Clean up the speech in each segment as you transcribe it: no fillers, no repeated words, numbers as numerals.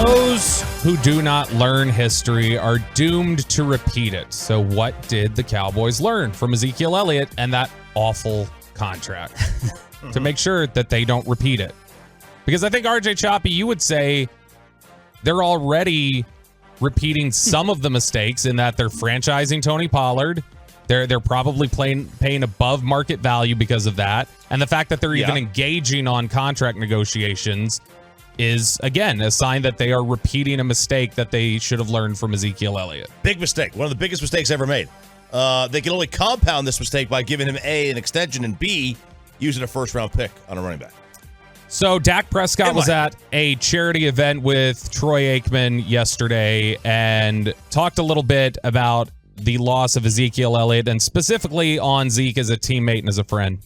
Those who do not learn history are doomed to repeat it. So what did the Cowboys learn from Ezekiel Elliott and that awful contract to make sure that they don't repeat it? Because I think, RJ Choppy, you would say they're already repeating some of the mistakes in that they're franchising Tony Pollard. They're probably paying above market value because of that. And the fact that they're even engaging on contract negotiations is, again, a sign that they are repeating a mistake that they should have learned from Ezekiel Elliott. Big mistake. One of the biggest mistakes ever made. They can only compound this mistake by giving him A, an extension, and B, using a first-round pick on a running back. So Dak Prescott was at a charity event with Troy Aikman yesterday and talked a little bit about the loss of Ezekiel Elliott and specifically on Zeke as a teammate and as a friend.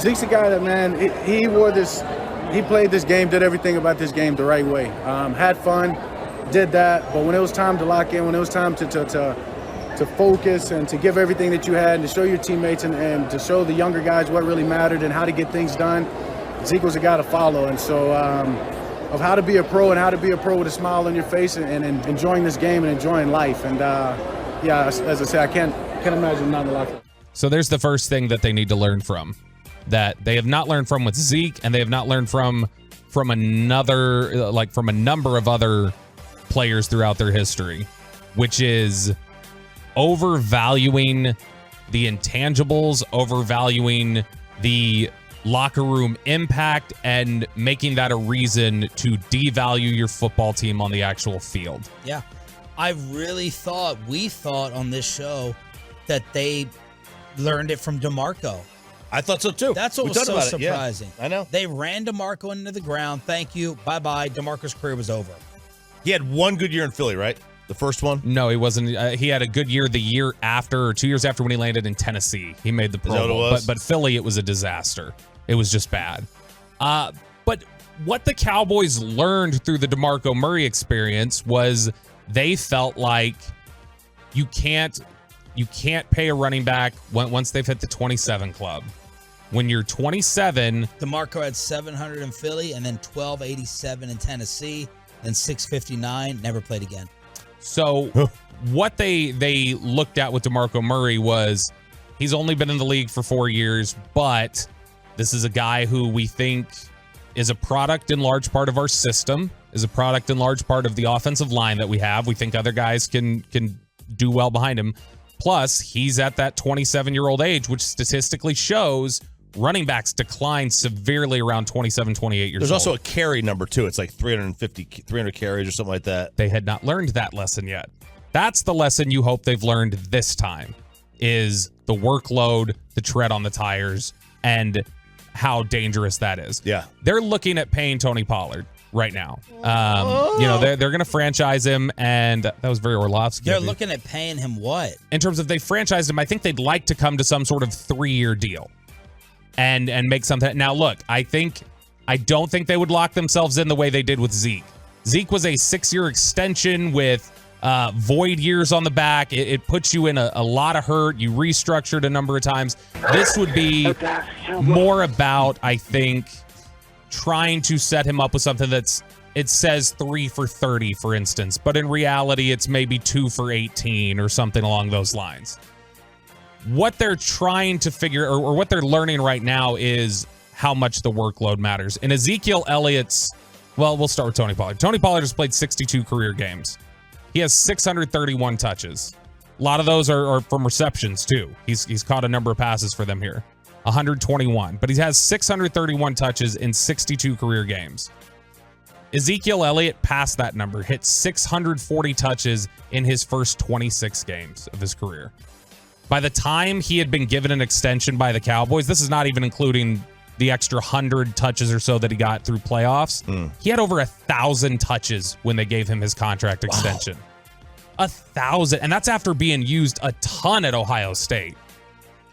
Zeke's a guy that, man, he played this game, did everything about this game the right way. Had fun, did that, but when it was time to lock in, when it was time to focus and to give everything that you had and to show your teammates and to show the younger guys what really mattered and how to get things done, Zeke was a guy to follow. And so of how to be a pro and how to be a pro with a smile on your face and enjoying this game and enjoying life. And as I say, I can't imagine not in the locker room. So there's the first thing that they need to learn from, that they have not learned from with Zeke, and they have not learned from a number of other players throughout their history, which is overvaluing the intangibles, overvaluing the locker room impact, and making that a reason to devalue your football team on the actual field. Yeah. We thought on this show that they learned it from DeMarco. I thought so too. That's what was so surprising. Yeah, I know. They ran DeMarco into the ground. Thank you. Bye-bye. DeMarco's career was over. He had one good year in Philly, right? The first one? No, he wasn't. He had a good year the year after, or 2 years after, when he landed in Tennessee. He made the Pro Bowl. But Philly, it was a disaster. It was just bad. But what the Cowboys learned through the DeMarco Murray experience was they felt like you can't pay a running back once they've hit the 27 club. When you're 27, DeMarco had 700 in Philly and then 1287 in Tennessee, then 659, never played again. So what they looked at with DeMarco Murray was he's only been in the league for 4 years, but this is a guy who we think is a product in large part of our system, is a product in large part of the offensive line that we have. We think other guys can do well behind him. Plus, he's at that 27-year-old age, which statistically shows running backs decline severely around 27, 28 years old. There's also a carry number, too. It's like 300 carries or something like that. They had not learned that lesson yet. That's the lesson you hope they've learned this time, is the workload, the tread on the tires, and how dangerous that is. Yeah. They're looking at paying Tony Pollard right now. They're going to franchise him, and that was very Orlovsky. They're looking at paying him what? In terms of they franchised him, I think they'd like to come to some sort of 3-year deal and make something. Now, look, I don't think they would lock themselves in the way they did with Zeke. Zeke was a 6-year extension with void years on the back. It puts you in a lot of hurt. You restructured a number of times. This would be more about, I think, trying to set him up with something it says 3 for 30, for instance, but in reality, it's maybe 2 for 18 or something along those lines. What they're trying to figure, or what they're learning right now, is how much the workload matters. And Ezekiel Elliott's, well, we'll start with Tony Pollard. Tony Pollard has played 62 career games. He has 631 touches. A lot of those are from receptions, too. He's caught a number of passes for them here. 121. But he has 631 touches in 62 career games. Ezekiel Elliott passed that number, hit 640 touches in his first 26 games of his career. By the time he had been given an extension by the Cowboys, this is not even including the extra 100 touches or so that he got through playoffs. He had over 1,000 touches when they gave him his contract extension. 1,000. And that's after being used a ton at Ohio State.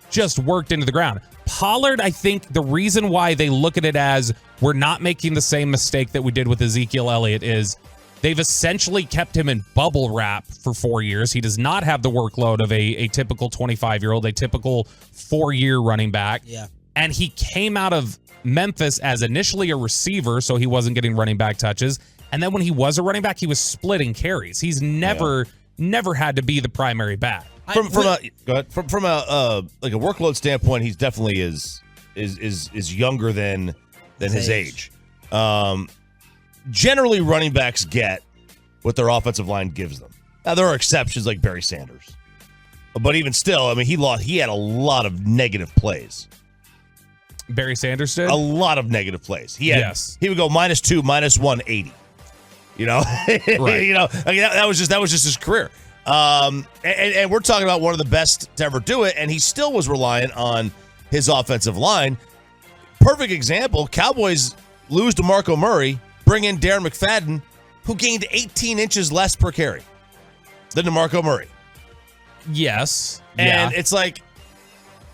Just worked into the ground. Pollard, I think the reason why they look at it as we're not making the same mistake that we did with Ezekiel Elliott is they've essentially kept him in bubble wrap for 4 years. He does not have the workload of a typical 25-year-old, a typical 4-year running back. Yeah. And he came out of Memphis as initially a receiver, so he wasn't getting running back touches. And then when he was a running back, he was splitting carries. He's never had to be the primary back. From a workload standpoint, he's definitely is younger than his age. Generally, running backs get what their offensive line gives them. Now there are exceptions like Barry Sanders, but even still, I mean, he had a lot of negative plays. Barry Sanders did? A lot of negative plays. He would go -2, -180. You know, right. You know, I mean, that was just his career. And we're talking about one of the best to ever do it, and he still was reliant on his offensive line. Perfect example: Cowboys lose DeMarco Murray, bring in Darren McFadden, who gained 18 inches less per carry than DeMarco Murray. Yes, and it's like,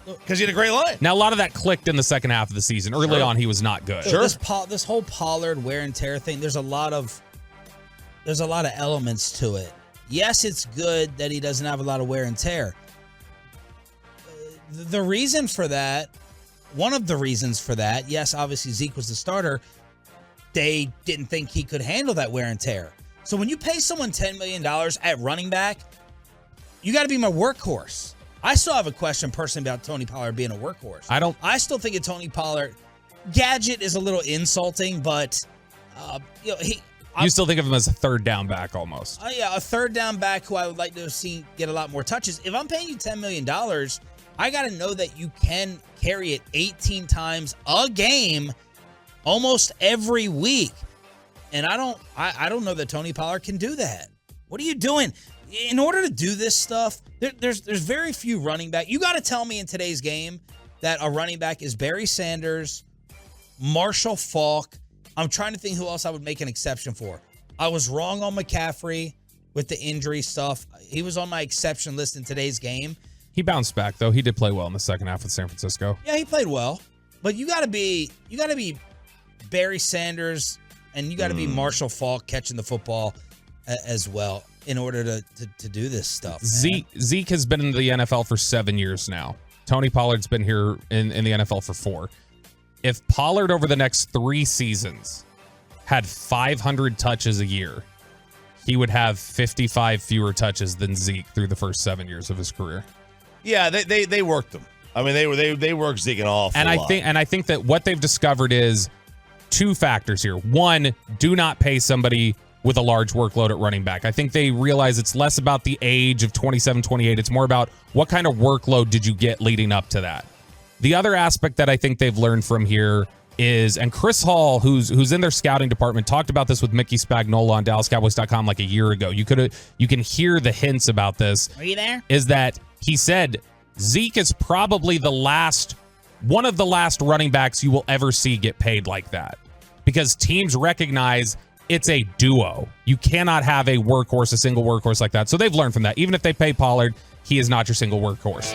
because he had a great line. Now, a lot of that clicked in the second half of the season. Early on, he was not good. Sure. This whole Pollard wear and tear thing, there's a lot of elements to it. Yes, it's good that he doesn't have a lot of wear and tear. The reason for that, one of the reasons for that, yes, obviously Zeke was the starter. They didn't think he could handle that wear and tear. So when you pay someone $10 million at running back, you got to be my workhorse. I still have a question personally about Tony Pollard being a workhorse. I still think of Tony Pollard. Gadget is a little insulting, but you still think of him as a third down back almost. Yeah, a third down back who I would like to see get a lot more touches. If I'm paying you $10 million, I got to know that you can carry it 18 times a game almost every week. And I don't know that Tony Pollard can do that. What are you doing? In order to do this stuff, there's very few running back. You got to tell me in today's game that a running back is Barry Sanders, Marshall Faulk. I'm trying to think who else I would make an exception for. I was wrong on McCaffrey with the injury stuff. He was on my exception list in today's game. He bounced back though. He did play well in the second half with San Francisco. Yeah, he played well. But you got to be Barry Sanders and you got to be Marshall Faulk catching the football as well in order to do this stuff. Zeke has been in the NFL for 7 years now. Tony Pollard's been here in the NFL for 4. If Pollard over the next 3 seasons had 500 touches a year, he would have 55 fewer touches than Zeke through the first 7 years of his career. Yeah, they worked him. I mean, they worked Zeke an awful lot. I think that what they've discovered is 2 factors here. One, do not pay somebody with a large workload at running back. I think they realize it's less about the age of 27, 28. It's more about what kind of workload did you get leading up to that. The other aspect that I think they've learned from here is, and Chris Hall, who's in their scouting department, talked about this with Mickey Spagnola on DallasCowboys.com like a year ago. You can hear the hints about this. Are you there? Is that he said Zeke is probably one of the last running backs you will ever see get paid like that, because teams recognize it's a duo. You cannot have a single workhorse like that. So they've learned from that. Even if they pay Pollard, he is not your single workhorse.